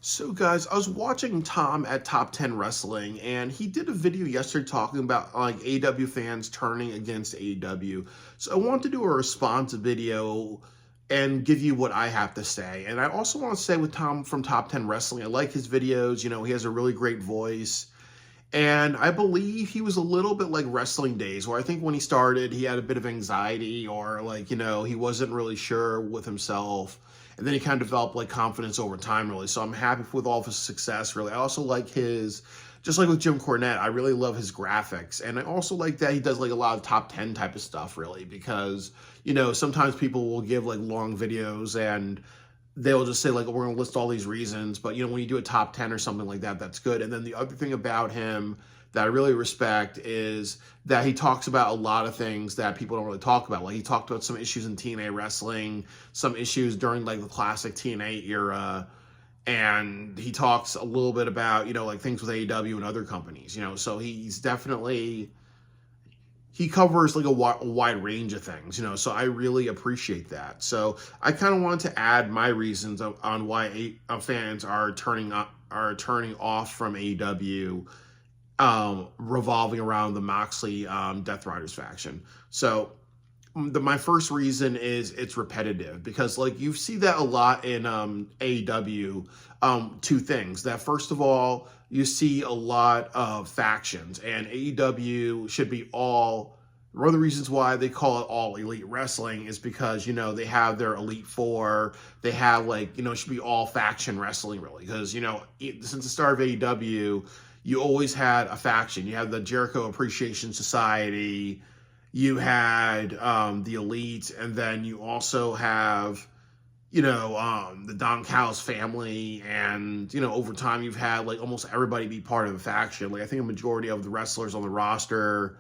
So guys, I was watching Tom at Top 10 Wrestling, and he did a video yesterday talking about like AEW fans turning against AEW. So I want to do a response video and give you what I have to say. And I also want to say with Tom from Top 10 Wrestling, I like his videos. He has a really great voice. And I believe he was a little bit like Wrestling Days, where I think when he started, he had a bit of anxiety or he wasn't really sure with himself. And then he kind of developed like confidence over time, really. So I'm happy with all of his success, really. I also like just like with Jim Cornette, I really love his graphics. And I also like that he does like a lot of top 10 type of stuff, really, because, sometimes people will give like long videos and they'll just say like, we're going to list all these reasons, but when you do a top 10 or something like that, that's good. And then the other thing about him that I really respect is that he talks about a lot of things that people don't really talk about. Like he talked about some issues in TNA wrestling, some issues during like the classic TNA era, and he talks a little bit about like things with AEW and other companies. So he's definitely, he covers like a wide range of things, so I really appreciate that. So I kind of wanted to add my reasons on why fans are turning off from AEW, revolving around the Moxley Death Riders faction. So my first reason is it's repetitive, because like you see that a lot in AEW. Two things: that first of all, you see a lot of factions, and AEW should be all. One of the reasons why they call it all elite wrestling is because they have their elite four. They have it should be all faction wrestling, really, because since the start of AEW, you always had a faction. You had the Jericho Appreciation Society, you had the elite, and then you also have the Don Callis family, and over time you've had like almost everybody be part of the faction. Like I think a majority of the wrestlers on the roster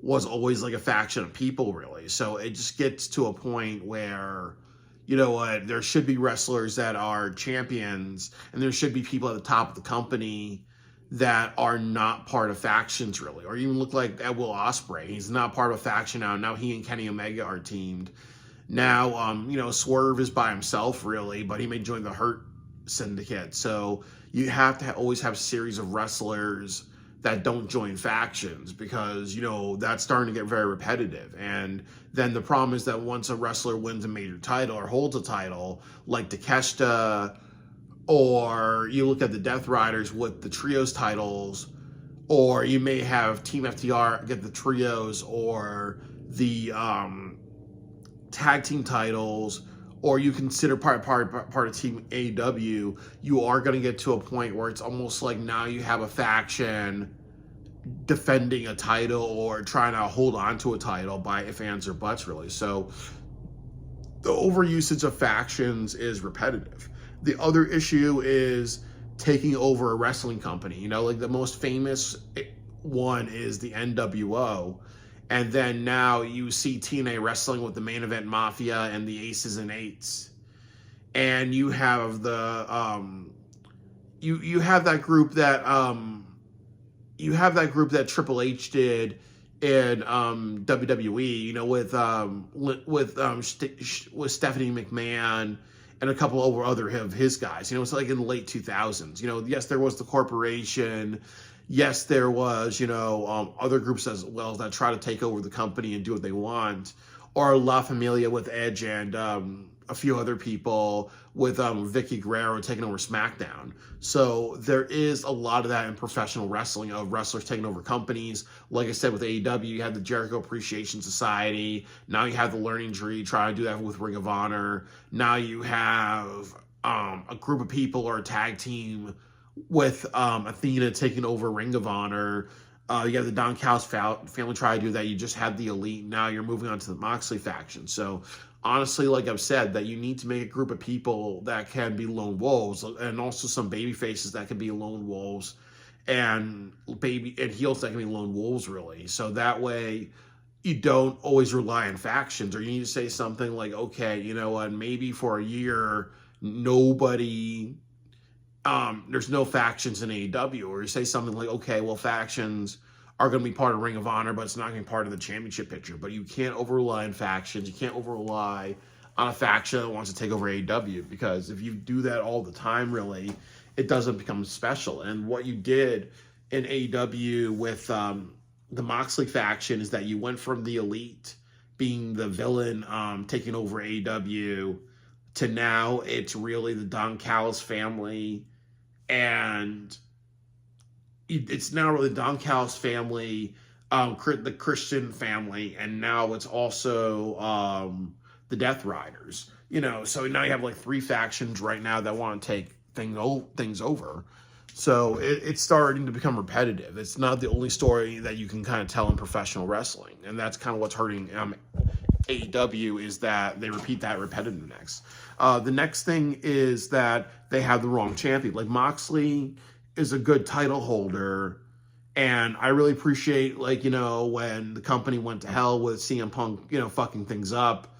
was always like a faction of people, really. So it just gets to a point where what, there should be wrestlers that are champions, and there should be people at the top of the company that are not part of factions, really. Or even look like at Will Ospreay. He's not part of a faction now. Now he and Kenny Omega are teamed. Now, Swerve is by himself, really, but he may join the Hurt Syndicate. So you have to always have a series of wrestlers that don't join factions, because, that's starting to get very repetitive. And then the problem is that once a wrestler wins a major title or holds a title, like Takeshita, or you look at the Death Riders with the trios titles, or you may have Team FTR get the trios or the tag team titles, or you consider part of Team AEW, you are going to get to a point where it's almost like now you have a faction defending a title or trying to hold on to a title by ifs, ands, or buts, really. So the overusage of factions is repetitive. The other issue is taking over a wrestling company. Like the most famous one is the NWO. And then now you see TNA wrestling with the Main Event Mafia and the Aces and Eights. And you have the you have that group that Triple H did in WWE, with Stephanie McMahon and a couple over other of his guys. It's like in the late 2000s. Yes, there was the corporation. Yes, there was, other groups as well that try to take over the company and do what they want. Or La Familia with Edge and a few other people, with Vicky Guerrero taking over SmackDown. So there is a lot of that in professional wrestling, of wrestlers taking over companies. Like I said, with AEW, you had the Jericho Appreciation Society. Now you have the Learning Tree trying to do that with Ring of Honor. Now you have a group of people or a tag team with Athena taking over Ring of Honor. You have the Don Callis family try to do that. You just had the Elite. Now you're moving on to the Moxley faction. So honestly, like I've said, that you need to make a group of people that can be lone wolves, and also some baby faces that can be lone wolves, and heels that can be lone wolves, really. So that way you don't always rely on factions. Or you need to say something like, okay, you know what, maybe for a year there's no factions in AEW. Or you say something like, okay, well, factions are going to be part of Ring of Honor, but it's not going to be part of the championship picture. But you can't over-rely on factions. You can't over-rely on a faction that wants to take over AEW, because if you do that all the time, really, it doesn't become special. And what you did in AEW with the Moxley faction is that you went from the Elite being the villain taking over AEW to now it's really the Don Callis family, and it's now really the Don Callis family, the Christian family, and now it's also the Death Riders. So now you have like 3 factions right now that want to take things over. So it's starting to become repetitive. It's not the only story that you can kind of tell in professional wrestling, and that's kind of what's hurting AEW, is that they repeat that repetitiveness. The next thing is that they have the wrong champion. Like, Moxley is a good title holder, and I really appreciate, when the company went to hell with CM Punk, fucking things up,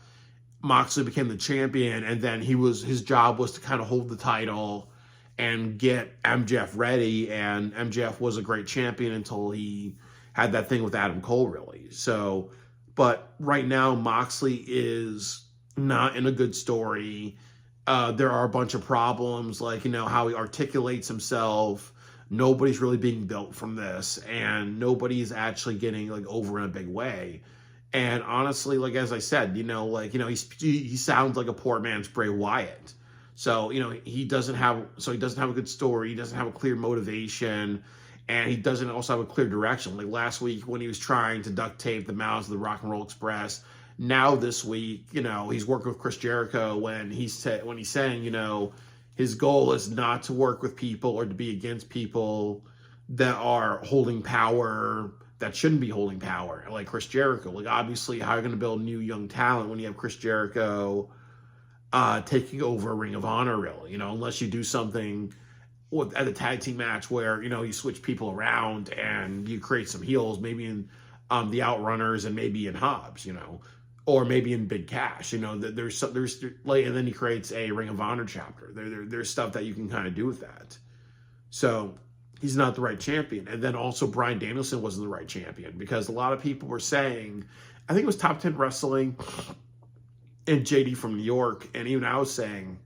Moxley became the champion, and then his job was to kind of hold the title and get MJF ready, and MJF was a great champion until he had that thing with Adam Cole, really. So, but right now, Moxley is not in a good story. There are a bunch of problems, how he articulates himself. Nobody's really being built from this, and nobody's actually getting over in a big way. And honestly, as I said, he sounds like a poor man's Bray Wyatt. So, he doesn't have a good story. He doesn't have a clear motivation, and he doesn't also have a clear direction. Like last week when he was trying to duct tape the mouths of the Rock and Roll Express. Now this week, he's working with Chris Jericho when he's saying, his goal is not to work with people or to be against people that are holding power that shouldn't be holding power, like Chris Jericho. Obviously, how are you going to build new young talent when you have Chris Jericho taking over Ring of Honor, really? Unless you do something at a tag team match where, you switch people around and you create some heels, maybe in the Outrunners and maybe in Hobbs, or maybe in Big Cash, there's and then he creates a Ring of Honor chapter. There's stuff that you can kind of do with that. So he's not the right champion. And then also Bryan Danielson wasn't the right champion, because a lot of people were saying, I think it was Top 10 Wrestling and JD from New York, and even I was saying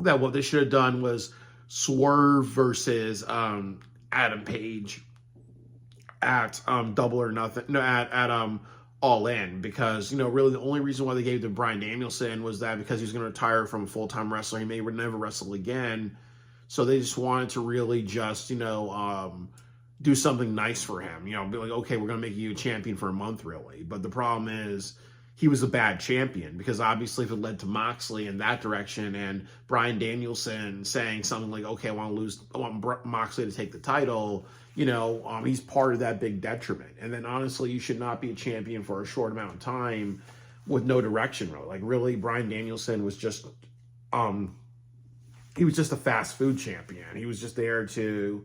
that what they should have done was Swerve versus Adam Page at Double or Nothing, no, at All In, because really the only reason why they gave it to Bryan Danielson was that because he was going to retire from a full-time wrestler, he may never wrestle again. So they just wanted to really just do something nice for him, be like, okay, we're going to make you a champion for a month, really. But the problem is he was a bad champion, because obviously if it led to Moxley in that direction and Bryan Danielson saying something like, okay, I want Moxley to take the title, he's part of that big detriment. And then honestly, you should not be a champion for a short amount of time with no direction, really. Really, Bryan Danielson was just, he was just a fast food champion. He was just there to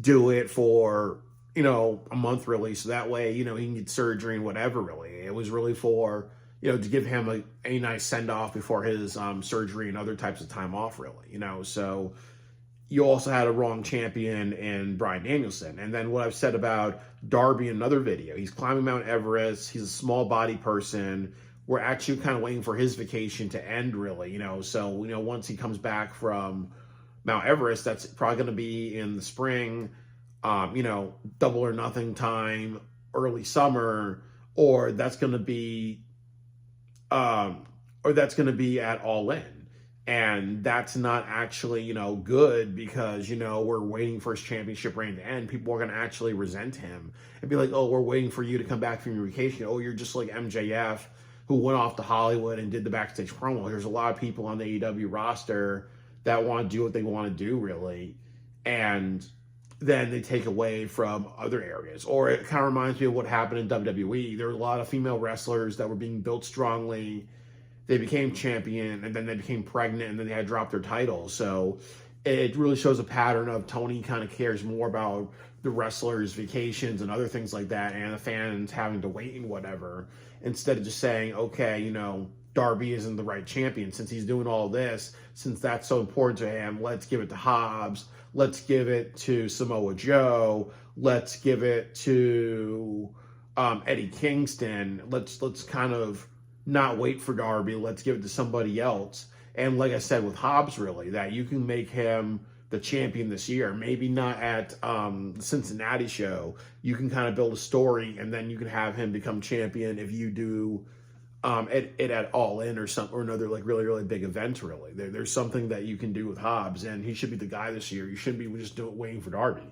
do it for, a month, really. So that way, he can get surgery and whatever, really. It was really for, to give him a nice send-off before his surgery and other types of time off, really. So you also had a wrong champion in Bryan Danielson. And then what I've said about Darby in another video, he's climbing Mount Everest. He's a small body person. We're actually kind of waiting for his vacation to end, really. So, once he comes back from Mount Everest, that's probably going to be in the spring, Double or Nothing time, early summer, or that's going to be at All In. And that's not actually, good, because, we're waiting for his championship reign to end. People are going to actually resent him and be like, oh, we're waiting for you to come back from your vacation. Oh, you're just like MJF, who went off to Hollywood and did the backstage promo. There's a lot of people on the AEW roster that want to do what they want to do, really. And then they take away from other areas. Or it kind of reminds me of what happened in WWE. There were a lot of female wrestlers that were being built strongly. They became champion, and then they became pregnant, and then they had dropped their titles. So it really shows a pattern of Tony kind of cares more about the wrestlers' vacations and other things like that, and the fans having to wait and whatever, instead of just saying, okay, Darby isn't the right champion. Since he's doing all this, since that's so important to him, let's give it to Hobbs. Let's give it to Samoa Joe. Let's give it to Eddie Kingston. Let's kind of not wait for Darby. Let's give it to somebody else. And like I said with Hobbs, really, that you can make him the champion this year. Maybe not at the Cincinnati show. You can kind of build a story, and then you can have him become champion if you do it at All In or something, or another like really, really big event. Really, there's something that you can do with Hobbs, and he should be the guy this year. You shouldn't be just waiting for Darby.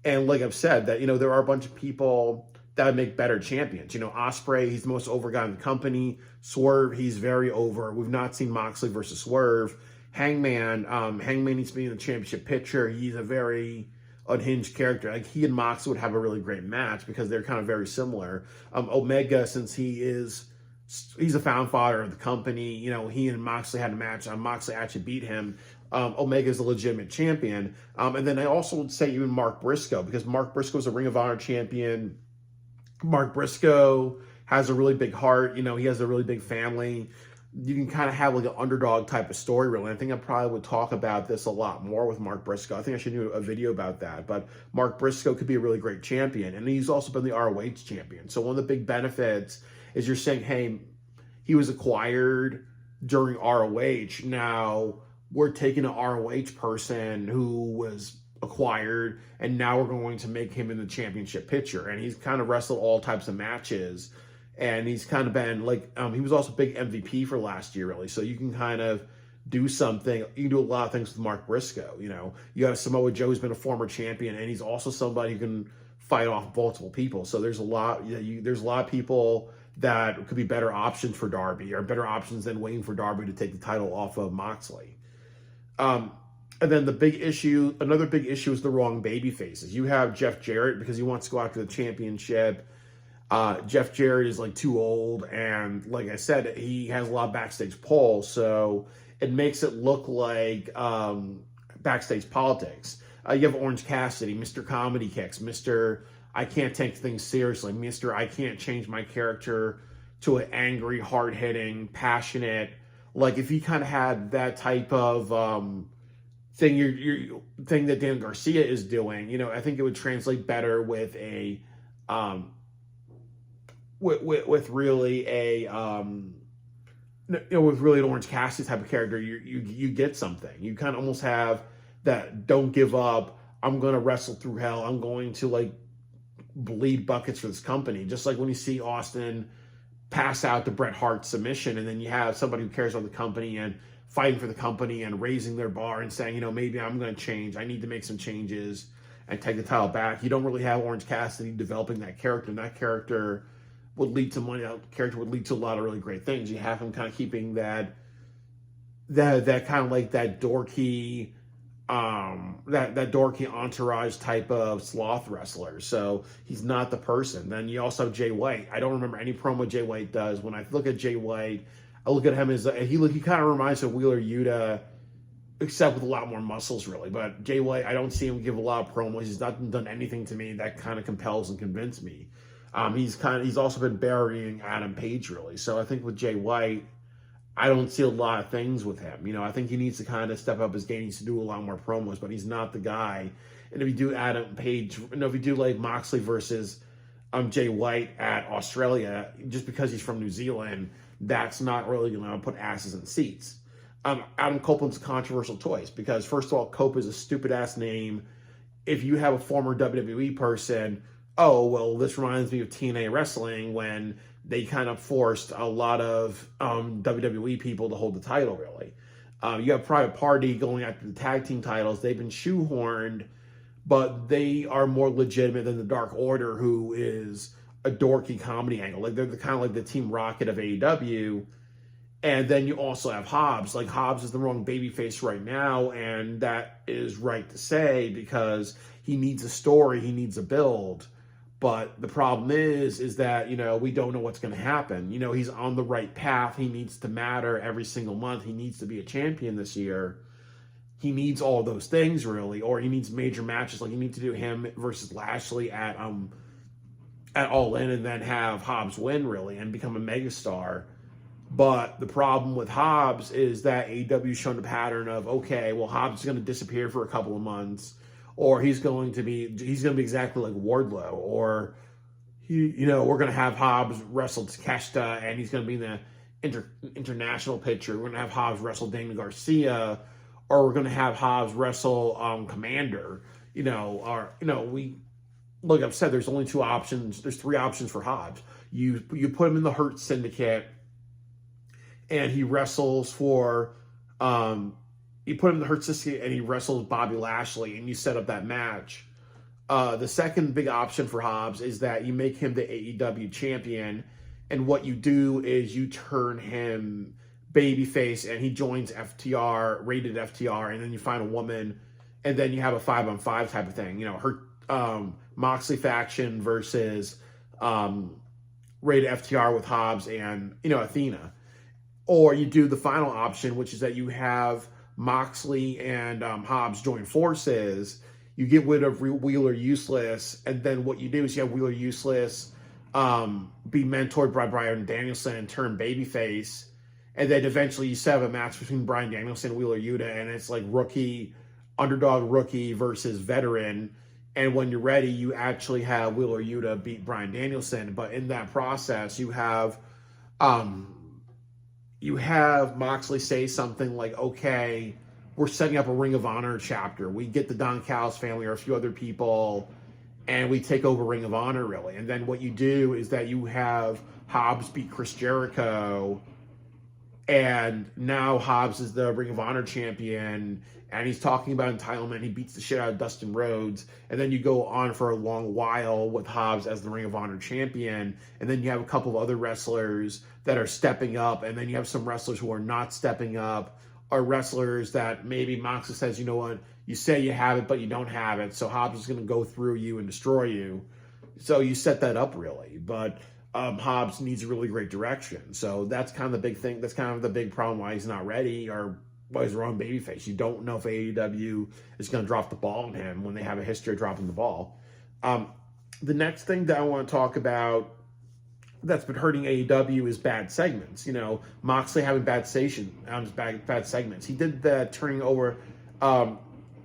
And like I've said, that there are a bunch of people that would make better champions. Ospreay, he's the most over guy in the company. Swerve, he's very over. We've not seen Moxley versus Swerve. Hangman, Hangman needs to be in the championship picture. He's a very unhinged character. Like, he and Moxley would have a really great match because they're kind of very similar. Omega, since he's a found father of the company, he and Moxley had a match. Moxley actually beat him. Omega is a legitimate champion. And then I also would say even Mark Briscoe, because Mark Briscoe is a Ring of Honor champion. Mark Briscoe has a really big heart. He has a really big family. You can kind of have like an underdog type of story, really. I think I probably would talk about this a lot more with Mark Briscoe. I think I should do a video about that. But Mark Briscoe could be a really great champion. And he's also been the ROH champion. So one of the big benefits is you're saying, hey, he was acquired during ROH. Now we're taking an ROH person who was acquired, and now we're going to make him in the championship picture. And he's kind of wrestled all types of matches, and he's kind of been like, he was also big MVP for last year, really. So you can kind of do something. You can do a lot of things with Mark Briscoe. You have Samoa Joe, who's been a former champion, and he's also somebody who can fight off multiple people. So there's a lot. There's a lot of people that could be better options for Darby, or better options than waiting for Darby to take the title off of Moxley. And then another big issue is the wrong baby faces. You have Jeff Jarrett, because he wants to go after the championship. Jeff Jarrett is like too old, and like I said, he has a lot of backstage pull, so it makes it look like backstage politics. You have Orange Cassidy, Mr. Comedy Kicks, Mr. I can't take things seriously, Mr. I can't change my character to an angry, hard-hitting, passionate. Like, if he kind of had that type of thing that Dan Garcia is doing, I think it would translate better with a with really an Orange Cassidy type of character. You get something. You kind of almost have that don't give up. I'm going to wrestle through hell. I'm going to like bleed buckets for this company. Just like when you see Austin pass out the Bret Hart submission, and then you have somebody who cares about the company and fighting for the company and raising their bar and saying, maybe I'm going to change. I need to make some changes and take the title back. You don't really have Orange Cassidy developing that character, and that character would lead to money. That character would lead to a lot of really great things. You have him kind of keeping that kind of like that dorky, that dorky entourage type of sloth wrestler. So he's not the person. Then you also have Jay White. I don't remember any promo Jay White does. When I look at Jay White, I look at him as he kind of reminds me of Wheeler Yuta, except with a lot more muscles, really. But Jay White, I don't see him give a lot of promos. He's not done anything to me that kind of compels and convinces me. He's also been burying Adam Page, really. So I think with Jay White, I don't see a lot of things with him. I think he needs to kind of step up his game. He needs to do a lot more promos, but he's not the guy. And if you do Adam Page, if you do like Moxley versus Jay White at Australia, just because he's from New Zealand, that's not really going to put asses in seats. Adam Copeland's a controversial choice because, first of all, Cope is a stupid-ass name. If you have a former WWE person, oh, well, this reminds me of TNA Wrestling when they kind of forced a lot of WWE people to hold the title, really. You have Private Party going after the tag team titles. They've been shoehorned, but they are more legitimate than the Dark Order, who is a dorky comedy angle. Like, they're kind of like the Team Rocket of AEW. And then you also have Hobbs. Like, Hobbs is the wrong babyface right now, and that is right to say because he needs a story, he needs a build. But the problem is that, we don't know what's going to happen. He's on the right path. He needs to matter every single month. He needs to be a champion this year. He needs all those things, really. Or he needs major matches. Like, you need to do him versus Lashley at All In and then have Hobbs win, really, and become a megastar. But the problem with Hobbs is that AEW's shown a pattern of, okay, well, Hobbs is going to disappear for a couple of months, or he's going to be exactly like Wardlow, or we're going to have Hobbs wrestle Takeshita, and he's going to be international picture. We're gonna have Hobbs wrestle Daniel Garcia, or we're gonna have Hobbs wrestle Commander. We like I've said, there's only two options. There's three options for Hobbs. You put him in the Hurt Syndicate, and he wrestles for you put him in the Hurt Syndicate, and he wrestles Bobby Lashley, and you set up that match. The second big option for Hobbs is that you make him the AEW champion, and what you do is you turn him babyface, and he joins FTR, rated FTR, and then you find a woman, and then you have a 5-on-5 type of thing. Moxley faction versus rated FTR with Hobbs and Athena. Or you do the final option, which is that you have Moxley and Hobbs join forces. You get rid of Wheeler Useless, and then what you do is you have Wheeler Useless be mentored by Bryan Danielson and turn babyface, and then eventually you set up a match between Bryan Danielson and Wheeler Yuta, and it's like underdog rookie versus veteran. And when you're ready, you actually have Wheeler Yuta beat Bryan Danielson, but in that process, you have Moxley say something like, "Okay, we're setting up a Ring of Honor chapter. We get the Don Callis family or a few other people, and we take over Ring of Honor, really." And then what you do is that you have Hobbs beat Chris Jericho, and now Hobbs is the Ring of Honor champion, and he's talking about entitlement. He beats the shit out of Dustin Rhodes, and then you go on for a long while with Hobbs as the Ring of Honor champion, and then you have a couple of other wrestlers that are stepping up, and then you have some wrestlers who are not stepping up, or wrestlers that maybe Moxley says, "You know what, you say you have it, but you don't have it, so Hobbs is going to go through you and destroy you." So you set that up, really, but Hobbs needs a really great direction. So that's kind of the big thing. That's kind of the big problem why he's not ready, or why he's the wrong babyface. You don't know if AEW is going to drop the ball on him when they have a history of dropping the ball. The next thing that I want to talk about that's been hurting AEW is bad segments. Moxley having bad segments. He did that taking over the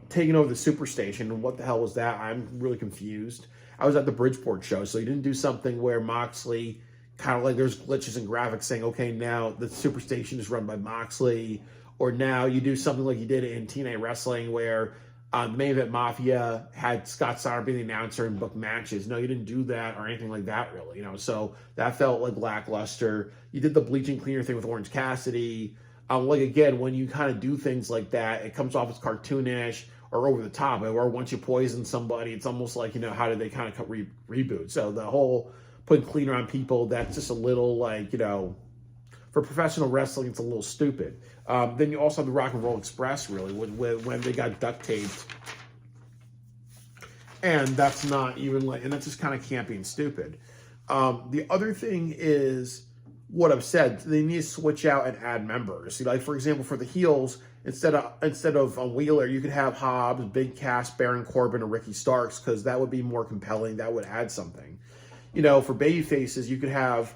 Superstation. And what the hell was that? I'm really confused. I was at the Bridgeport show, so he didn't do something where Moxley kind of like there's glitches and graphics saying, okay, now the Superstation is run by Moxley, or now you do something like you did in TNA Wrestling where the Main Event Mafia had Scott Steiner be the announcer and book matches. No, you didn't do that or anything like that, really. So that felt like lackluster. You did the bleaching cleaner thing with Orange Cassidy. Again, when you kind of do things like that, it comes off as cartoonish or over the top. Or once you poison somebody, it's almost like, how did they kind of reboot? So the whole putting cleaner on people, that's just a little for professional wrestling, it's a little stupid. Then you also have the Rock and Roll Express, really, when they got duct taped. And that's not even and that's just kind of campy and stupid. The other thing is what I've said. They need to switch out and add members. For example, for the heels, instead of Wheeler, you could have Hobbs, Big Cass, Baron Corbin, or Ricky Starks, because that would be more compelling. That would add something. For baby faces, you could have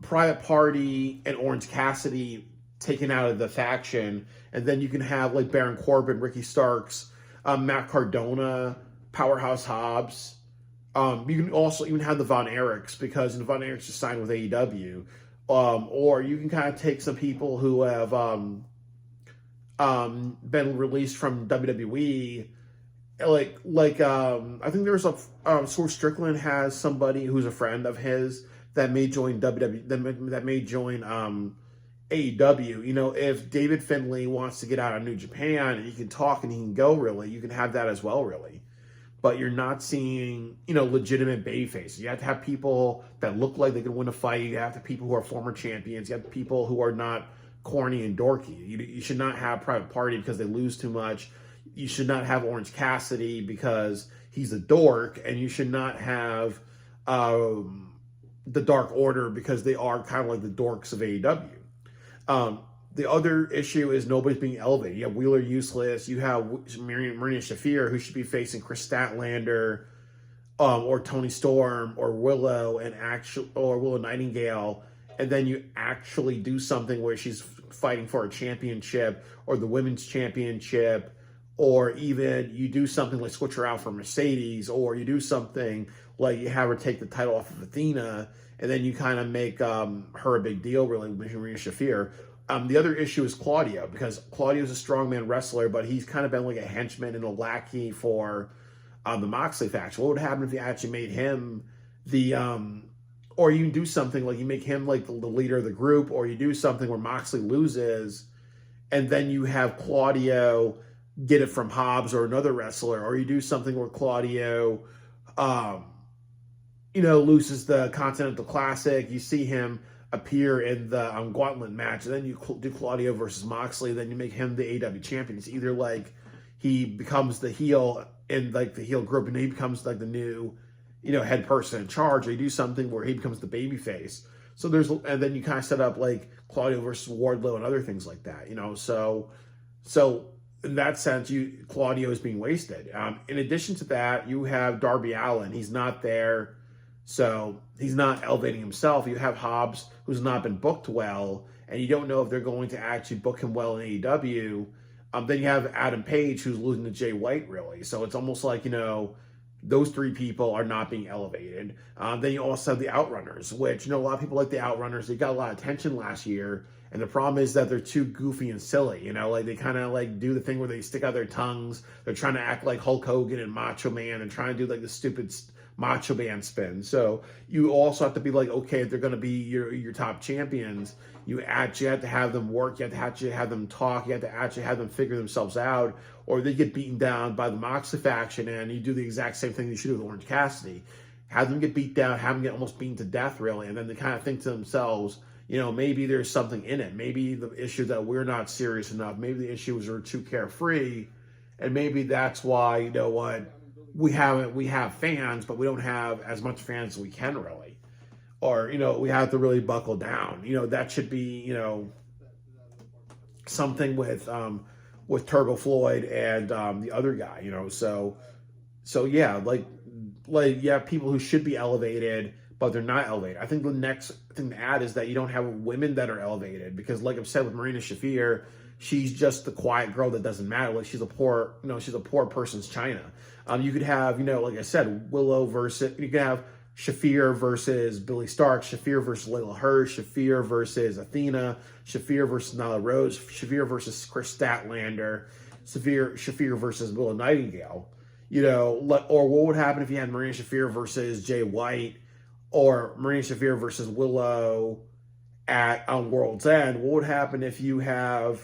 Private Party and Orange Cassidy taken out of the faction, and then you can have Baron Corbin, Ricky Starks, Matt Cardona, Powerhouse Hobbs. You can also even have the Von Erichs, because the Von Erichs just signed with AEW. Or you can kind of take some people who have been released from WWE. I think there's Swerve Strickland has somebody who's a friend of his that may join WWE, that may join AEW. If David Finlay wants to get out of New Japan and he can talk and he can go, really, you can have that as well, really. But you're not seeing, legitimate babyfaces. You have to have people that look like they can win a fight. You have to have people who are former champions. You have people who are not corny and dorky. You should not have Private Party because they lose too much. You should not have Orange Cassidy because he's a dork. And you should not have the Dark Order because they are kind of like the dorks of AEW. The other issue is nobody's being elevated. You have Wheeler Useless. You have Marina Shafir, who should be facing Chris Statlander, or Tony Storm, or Willow Nightingale, and then you actually do something where she's fighting for a championship or the women's championship, or even you do something like switch her out for Mercedes, or you do something like you have her take the title off of Athena, and then you kind of make her a big deal, really, with Marina Shafir. The other issue is Claudio, because Claudio's a strongman wrestler, but he's kind of been like a henchman and a lackey for the Moxley faction. What would happen if you actually made him the or you do something like you make him like the leader of the group, or you do something where Moxley loses, and then you have Claudio get it from Hobbs or another wrestler, or you do something where Claudio, loses the Continental Classic. You see him appear in the Gauntlet match, and then you do Claudio versus Moxley. Then you make him the AEW champion. It's either like he becomes the heel in like the heel group, and he becomes like the new, head person in charge, or you do something where he becomes the baby face. So and then you kind of set up like Claudio versus Wardlow and other things like that, So in that sense, Claudio is being wasted. In addition to that, you have Darby Allin. He's not there, so he's not elevating himself. You have Hobbs, who's not been booked well, and you don't know if they're going to actually book him well in AEW. Then you have Adam Page, who's losing to Jay White, really. So it's almost like, those three people are not being elevated. Then you also have the Outrunners, which, a lot of people like the Outrunners. They got a lot of attention last year. And the problem is that they're too goofy and silly. Like they kind of like do the thing where they stick out their tongues. They're trying to act like Hulk Hogan and Macho Man and trying to do like the stupid Macho Man spin. So you also have to be like, okay, if they're going to be your top champions, you actually have to have them work. You have to actually have them talk. You have to actually have them figure themselves out, or they get beaten down by the Moxley faction, and you do the exact same thing you should do with Orange Cassidy. Have them get beat down, have them get almost beaten to death, really, and then they kind of think to themselves, maybe there's something in it. Maybe the issue that we're not serious enough. Maybe the issue is we're too carefree, and maybe that's why, we have fans, but we don't have as much fans as we can, really. Or, we have to really buckle down. That should be, something with Turbo Floyd and the other guy, So yeah, you have people who should be elevated, but they're not elevated. I think the next thing to add is that you don't have women that are elevated, because like I've said with Marina Shafir, she's just the quiet girl that doesn't matter. Like she's a poor person's China. You could have, like I said, Willow versus, you could have Shafir versus Billy Stark, Shafir versus Layla Hirsch, Shafir versus Athena, Shafir versus Nyla Rose, Shafir versus Chris Statlander, Shafir versus Willow Nightingale. Or what would happen if you had Marina Shafir versus Jay White, or Marina Shafir versus Willow at World's End? What would happen if you have,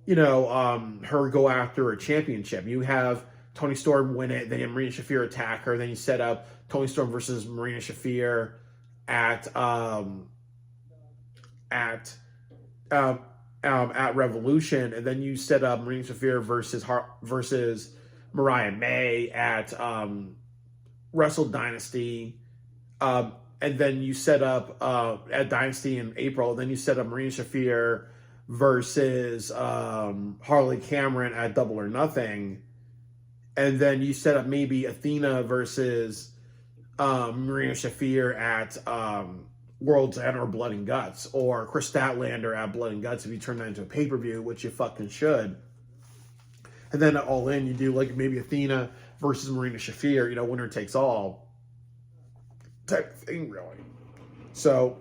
her go after a championship? You have Toni Storm win it, then you have Marina Shafir attack her, then you set up Toni Storm versus Marina Shafir at Revolution, and then you set up Marina Shafir versus Mariah May at Wrestle Dynasty, and then you set up at Dynasty in April. Then you set up Marina Shafir versus Harley Cameron at Double or Nothing, and then you set up maybe Athena versus Marina Shafir at World's End or Blood and Guts, or Chris Statlander at Blood and Guts if you turn that into a pay-per-view, which you fucking should. And then at All In, you do like maybe Athena versus Marina Shafir, winner takes all type of thing, really. So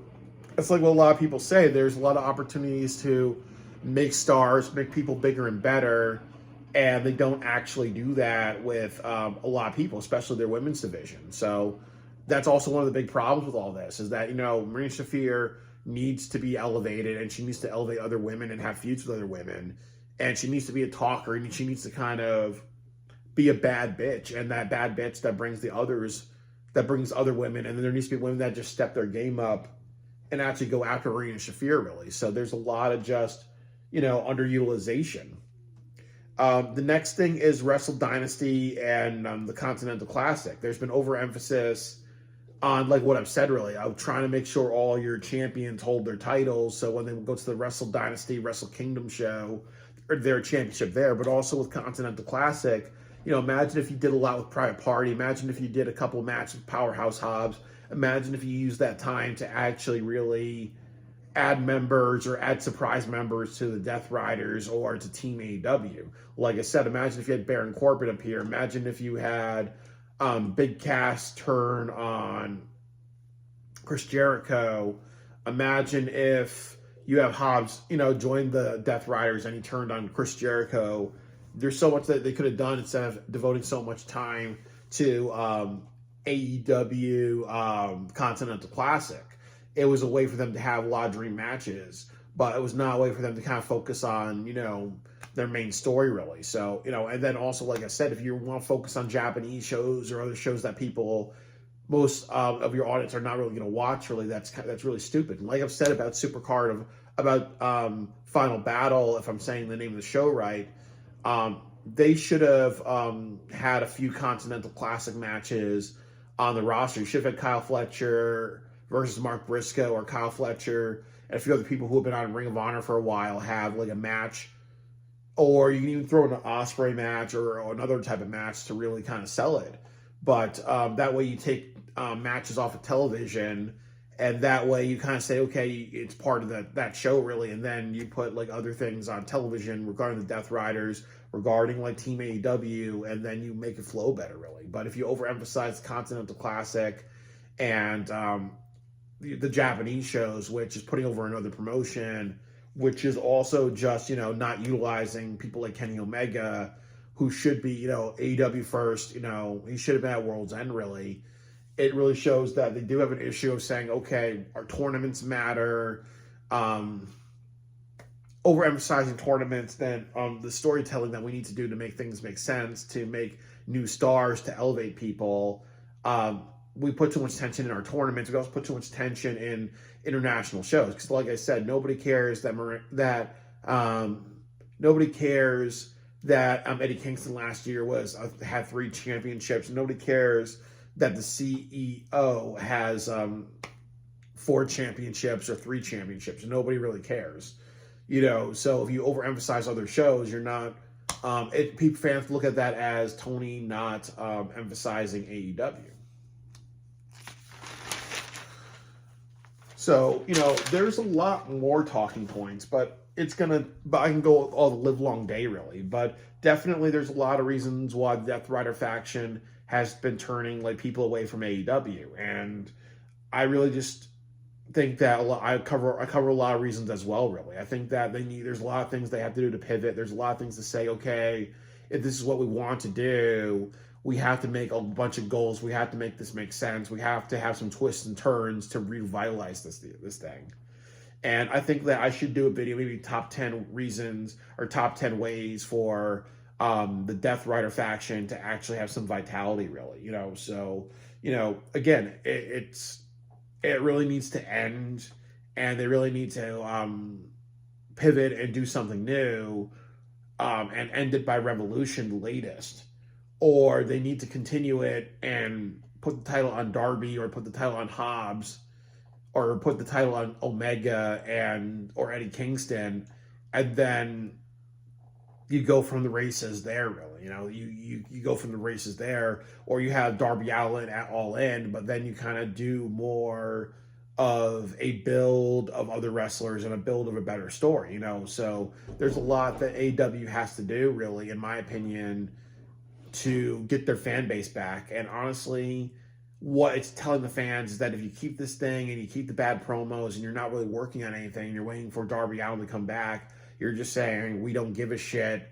it's like what a lot of people say. There's a lot of opportunities to make stars, make people bigger and better, and they don't actually do that with a lot of people, especially their women's division. So that's also one of the big problems with all this, is that, Marina Shafir needs to be elevated, and she needs to elevate other women and have feuds with other women. And she needs to be a talker, and she needs to kind of be a bad bitch, and that bad bitch that brings other women. And then there needs to be women that just step their game up and actually go after Marina Shafir, really. So there's a lot of just, underutilization. The next thing is Wrestle Dynasty and the Continental Classic. There's been overemphasis on, like what I've said, really. I'm trying to make sure all your champions hold their titles, so when they go to the Wrestle Dynasty, Wrestle Kingdom show, or their championship there. But also with Continental Classic, imagine if you did a lot with Private Party. Imagine if you did a couple matches with Powerhouse Hobbs. Imagine if you used that time to actually really add members or add surprise members to the Death Riders or to Team AEW. Like I said, imagine if you had Baron Corbin up here. Imagine if you had Big Cass turn on Chris Jericho. Imagine if you have Hobbs, join the Death Riders and he turned on Chris Jericho. There's so much that they could have done instead of devoting so much time to AEW Continental Classic. It was a way for them to have a lot of dream matches, but it was not a way for them to kind of focus on, their main story really. So, and then also, like I said, if you want to focus on Japanese shows or other shows that most of your audience are not really going to watch, really, that's really stupid. And like I've said about Supercard, about Final Battle, if I'm saying the name of the show right, they should have had a few Continental Classic matches on the roster. You should have had Kyle Fletcher versus Mark Briscoe, or Kyle Fletcher and a few other people who have been on Ring of Honor for a while have like a match. Or you can even throw in an Ospreay match or another type of match to really kind of sell it. But that way you take matches off of television, and that way you kind of say, okay, it's part of that show really, and then you put like other things on television regarding the Death Riders, regarding like Team AEW, and then you make it flow better really. But if you overemphasize the Continental Classic and the Japanese shows, which is putting over another promotion, which is also just, not utilizing people like Kenny Omega, who should be, AEW first, he should have been at World's End really. It really shows that they do have an issue of saying, okay, our tournaments matter, overemphasizing tournaments, then the storytelling that we need to do to make things make sense, to make new stars, to elevate people. We put too much tension in our tournaments. We also put too much tension in international shows. Because like I said, nobody cares that Eddie Kingston last year had 3 championships. Nobody cares that the CEO has 4 championships or 3 championships. Nobody really cares. So if you overemphasize other shows, you're not. People fans look at that as Tony not emphasizing AEW. So, there's a lot more talking points, but I can go all the live long day really, but definitely there's a lot of reasons why the Death Rider faction has been turning like people away from AEW. And I really just think that I cover a lot of reasons as well, really. I think that there's a lot of things they have to do to pivot. There's a lot of things to say, okay, if this is what we want to do, we have to make a bunch of goals. We have to make this make sense. We have to have some twists and turns to revitalize this thing. And I think that I should do a video, maybe top 10 reasons or top 10 ways for the Death Rider faction to actually have some vitality, really. So, again, it really needs to end, and they really need to pivot and do something new, and end it by Revolution, the latest. Or they need to continue it and put the title on Darby, or put the title on Hobbs, or put the title on Omega or Eddie Kingston, and then you go from the races there, really. You go from the races there, or you have Darby Allin at All In, but then you kind of do more of a build of other wrestlers and a build of a better story, So there's a lot that AEW has to do, really, in my opinion, to get their fan base back. And honestly, what it's telling the fans is that if you keep this thing and you keep the bad promos and you're not really working on anything, and you're waiting for Darby Allin to come back, you're just saying, we don't give a shit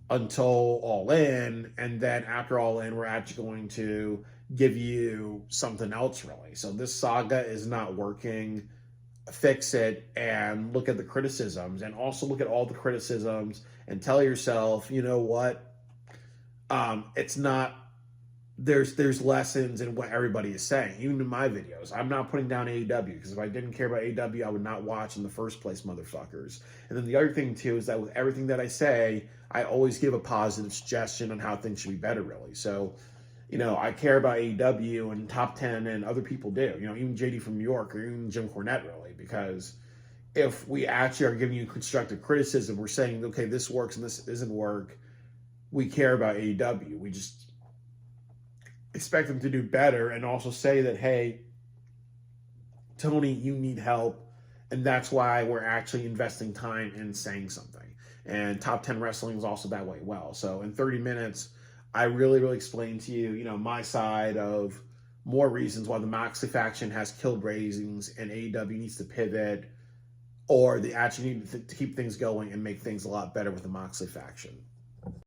until All In, and then after All In, we're actually going to give you something else, really. So this saga is not working. Fix it, and look at the criticisms, and also look at all the criticisms, and tell yourself, you know what? It's not, there's lessons in what everybody is saying. Even in my videos, I'm not putting down AEW, because if I didn't care about AEW, I would not watch in the first place, motherfuckers. And then the other thing too is that with everything that I say, I always give a positive suggestion on how things should be better, really. So, I care about AEW and Top 10, and other people do. Even JD from New York, or even Jim Cornette, really, because if we actually are giving you constructive criticism, we're saying, okay, this works and this doesn't work. We care about AEW. We just expect them to do better, and also say that, hey, Tony, you need help, and that's why we're actually investing time in saying something. And Top 10 Wrestling is also that way well. So in 30 minutes, I really, really explained to you, my side of more reasons why the Moxley faction has killed ratings and AEW needs to pivot, or they actually need to keep things going and make things a lot better with the Moxley faction.